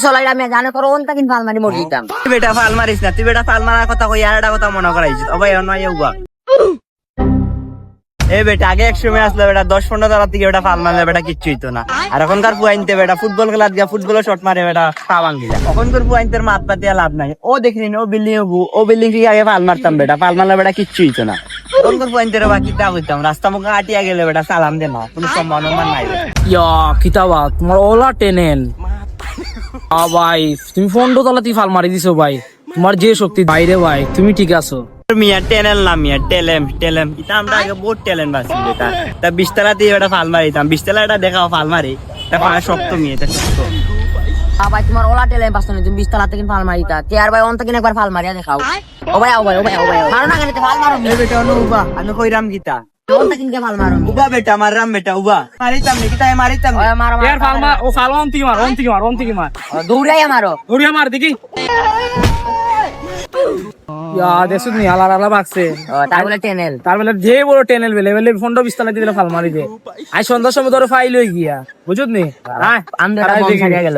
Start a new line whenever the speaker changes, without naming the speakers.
চলাই আমি জানে করো ওনটা কিন্তু ফাল মারি মরে দিতাম।
তুই বেটা ফাল মারিস না, তুই বেটা ফাল মারার কথা কই আর একটা কথা মনে করাইছিস। ও ভাই অন্য ইউবা এ বেটা আগে এক সময় আসলে বেটা 10-15 তারা থেকে বেটা ফাল মারলে বেটা কিচ্ছু হইতো না। আর এখনকার পুয়াইনতে বেটা ফুটবল খেলা দিয়া ফুটবলে শট মারে বেটা পা ভাঙি যায়। এখনকার পুয়াইনতের মাত পাতিয়া লাভ নাই। ও দেখিনি ও বিল্ডিং ও বিল্ডিং থেকে আগে ফাল মারতাম বেটা, ফাল মারলে বেটা কিচ্ছু হইতো না। এখনকার পুয়াইনতের বাকি তা হইতাম রাস্তা মুখে আটিয়া গেলে বেটা সালাম দে না, কোনো সম্মান নাই।
ইয়া কিতাবা তোমার ওলা টেনেন ভাই, তুমি ফন্ড তলাতেই ফাল মারি দিছো ভাই, তোমার যে শক্তি বাইরে ভাই, তুমি ঠিক আছো।
মিয়া টেনেল না মিয়া টেলেম টেলেম এটা আমরা আগে বহুত ট্যালেন্ট বাসি বেটা। তা 20 তলা দিয়ে বেটা ফাল মারিতাম, 20 তলা এটা দেখাও ফাল মারি তা পায়ে শক্ত মিয়া এটা শক্ত।
ভাই তোমার ওলা টেলে বাসনে তুমি 20 তলা থেকে ফাল মারিতা তে আর ভাই অন্ত কিনে একবার ফাল মারিয়া দেখাও। ও ভাই ও ভাই ও ভাই ও ভাই মারো না কেন ফাল মারো
এ বেটা অনুবা আমি কইরাম গীতা
অন্ত কিনকে ফাল মারো
উবা বেটা মাররাম বেটা উবা মারিতাম নাকি তাই মারিতাম
ও মারো
ইয়ার ফাল মার, ও ফাল অন থেকে মার, অন থেকে মার, অন থেকে মার,
দৌড়াইয়া মারো।
ঘুরিয়া মার দেখি। ইয়া দেখছো তুমি আলার আলা বাকছে,
তার বলে টেনেল
তার বেলা যে বড় টেনেল বেলে বেলে ফন্ড 20 তলা দিয়ে ফাল মারি দে। আই সন্ধ্যার সময় ধরে ফাইল হয়ে গিয়া বুঝুত নি।
আমি তো একটা বম ছাড়িয়া গেল।